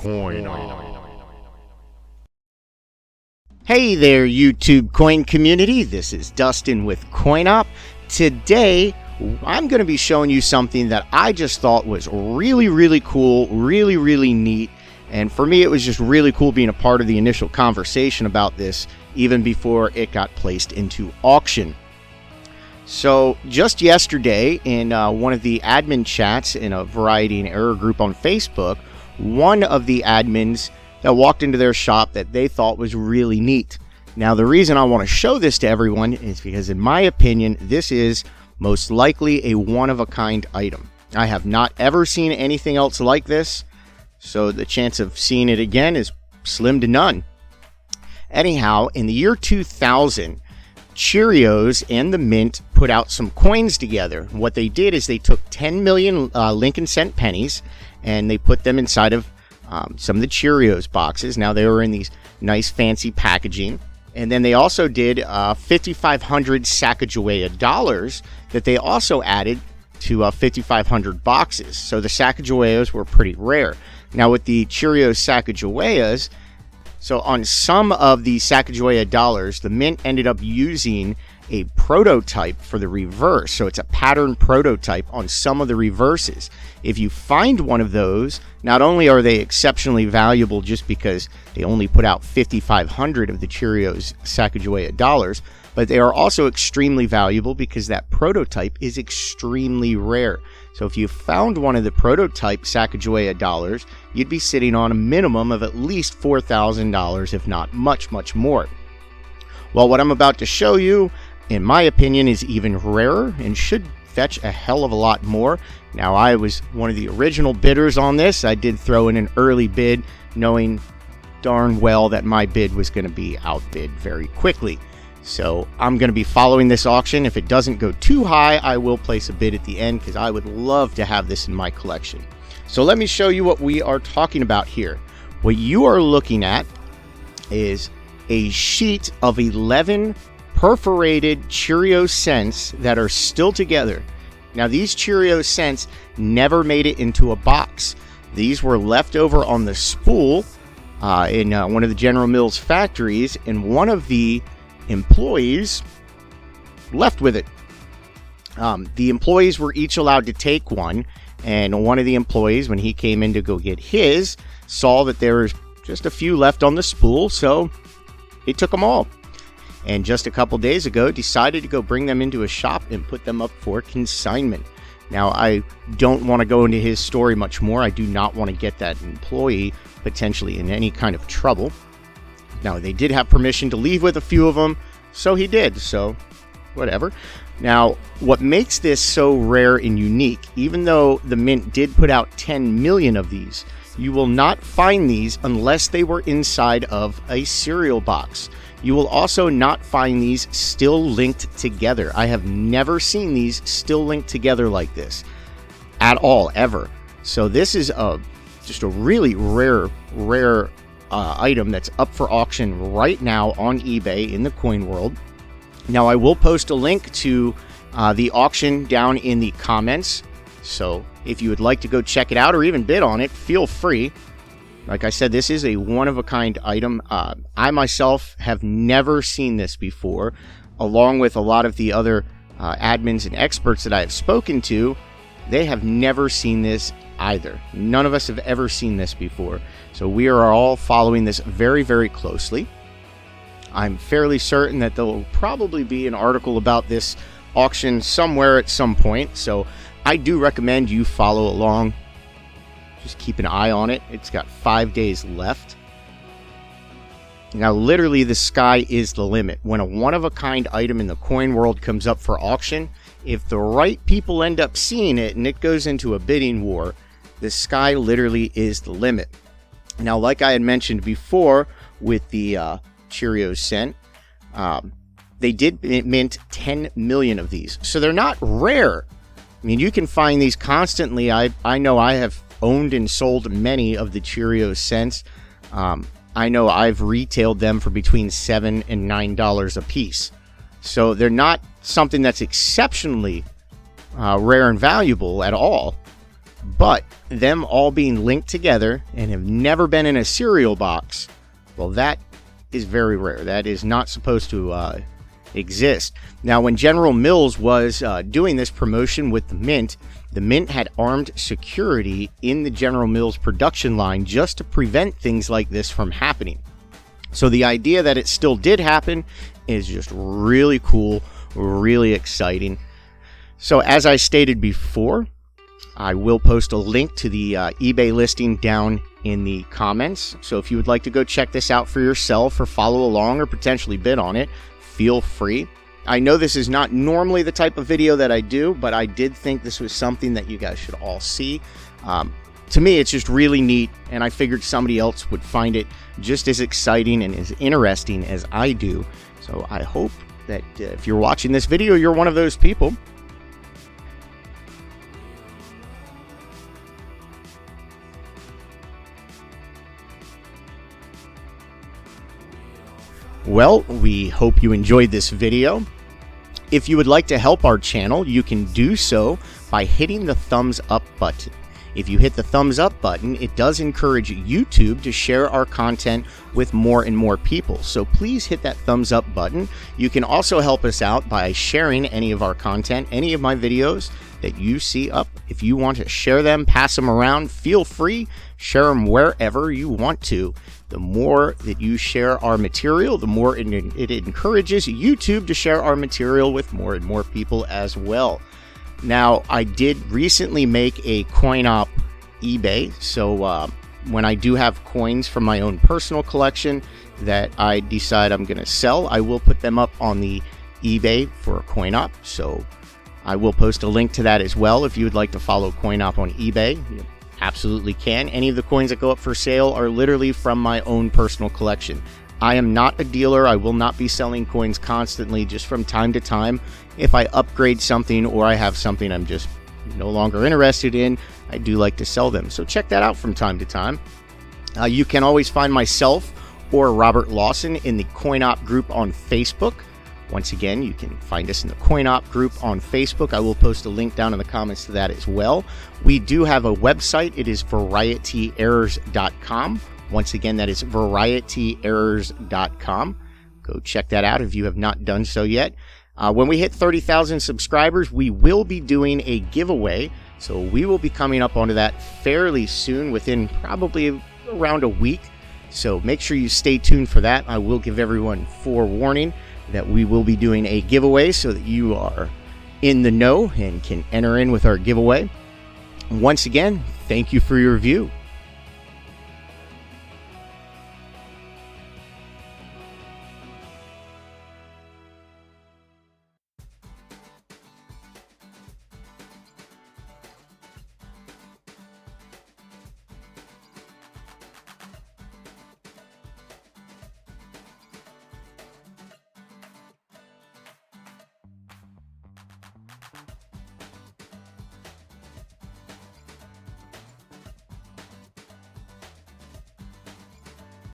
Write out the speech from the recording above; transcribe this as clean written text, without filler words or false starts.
Coin On. Hey there, YouTube coin community. This is Dustin with Coin Op. Today, I'm going to be showing you something that I just thought was really cool, really neat. And for me, it was just really cool being a part of the initial conversation about this, even before it got placed into auction. So just yesterday, in one of the admin chats in a variety and error group on Facebook, one of the admins that walked into their shop that they thought was really neat. Now, the reason I want to show this to everyone is because, in my opinion, this is most likely a one-of-a-kind item. I have not ever seen anything else like this, so the chance of seeing it again is slim to none. Anyhow, in the year 2000, Cheerios and the Mint put out some coins together. What they did is they took 10 million Lincoln cent pennies and they put them inside of some of the Cheerios boxes. Now, they were in these nice fancy packaging. And then they also did 5,500 Sacagawea dollars that they also added to 5,500 boxes. So the Sacagaweas were pretty rare. Now, with the Cheerios Sacagaweas, so on some of the Sacagawea dollars, the Mint ended up using a prototype for the reverse. So it's a pattern prototype on some of the reverses. If you find one of those, not only are they exceptionally valuable just because they only put out 5,500 of the Cheerios Sacagawea dollars, but they are also extremely valuable because that prototype is extremely rare. So if you found one of the prototype Sacagawea dollars, you'd be sitting on a minimum of at least $4,000, if not much more. Well, what I'm about to show you, in my opinion, is even rarer and should fetch a hell of a lot more. Now, I was one of the original bidders on this. I did throw in an early bid, knowing darn well that my bid was going to be outbid very quickly. So I'm going to be following this auction. If it doesn't go too high, I will place a bid at the end because I would love to have this in my collection. So let me show you what we are talking about here. What you are looking at is a sheet of 11 perforated Cheerio cents that are still together. Now, these Cheerio cents never made it into a box. These were left over on the spool in one of the General Mills factories, and one of the employees left with it. The employees were each allowed to take one, and one of the employees, when he came in to go get his, saw that there was just a few left on the spool, so he took them all. And just a couple days ago, decided to go bring them into a shop and put them up for consignment. Now, I don't want to go into his story much more. I do not want to get that employee potentially in any kind of trouble. Now, they did have permission to leave with a few of them, so he did, so whatever. Now, what makes this so rare and unique, even though the Mint did put out 10 million of these, you will not find these unless they were inside of a cereal box. You will also not find these still linked together. I have never seen these still linked together like this at all, ever. So this is just a really rare item that's up for auction right now on eBay in the coin world. Now, I will post a link to the auction down in the comments. So if you would like to go check it out or even bid on it, feel free. Like I said, this is a one-of-a-kind item. I myself have never seen this before, along with a lot of the other admins and experts that I have spoken to. They have never seen this either. None of us have ever seen this before. So we are all following this very closely. I'm fairly certain that there will probably be an article about this auction somewhere at some point. So I do recommend you follow along. Just keep an eye on it. It's got 5 days left. Now, literally, the sky is the limit. When a one-of-a-kind item in the coin world comes up for auction, if the right people end up seeing it and it goes into a bidding war, the sky literally is the limit. Now, like I had mentioned before with the Cheerios cent, they did mint 10 million of these. So they're not rare. I mean, you can find these constantly. I know I have owned and sold many of the Cheerios cents. I know I've retailed them for between $7 and $9 a piece. So they're not something that's exceptionally rare and valuable at all. But them all being linked together and have never been in a cereal box, well, that is very rare. That is not supposed to exist. Now, when General Mills was doing this promotion with the Mint had armed security in the General Mills production line just to prevent things like this from happening. So the idea that it still did happen is just really cool, really exciting. So as I stated before, I will post a link to the eBay listing down in the comments. So if you would like to go check this out for yourself or follow along or potentially bid on it, feel free. I know this is not normally the type of video that I do, but I did think this was something that you guys should all see. To me, it's just really neat, and I figured somebody else would find it just as exciting and as interesting as I do. So I hope that if you're watching this video, you're one of those people. Well, we hope you enjoyed this video. If you would like to help our channel, you can do so by hitting the thumbs up button. If you hit the thumbs up button, it does encourage YouTube to share our content with more and more people. So please hit that thumbs up button. You can also help us out by sharing any of our content, any of my videos that you see up. If you want to share them, pass them around, feel free, share them wherever you want to. The more that you share our material, the more it encourages YouTube to share our material with more and more people as well. Now, I did recently make a coin op eBay, so when I do have coins from my own personal collection that I decide I'm going to sell, I will put them up on the eBay for a coin op. So I will post a link to that as well. If you would like to follow coin op on eBay, you absolutely can. Any of the coins that go up for sale are literally from my own personal collection. I am not a dealer. I will not be selling coins constantly. Just from time to time, if I upgrade something or I have something I'm just no longer interested in, I do like to sell them. So check that out from time to time. You can always find myself or Robert Lawson in the Coin Op group on Facebook. Once again, you can find us in the Coin Op group on Facebook. I will post a link down in the comments to that as well. We do have a website. It is varietyerrors.com. Once again, that is varietyerrors.com. Go check that out if you have not done so yet. When we hit 30,000 subscribers, we will be doing a giveaway. So we will be coming up onto that fairly soon, within probably around a week. So make sure you stay tuned for that. I will give everyone forewarning that we will be doing a giveaway so that you are in the know and can enter in with our giveaway. Once again, thank you for your view.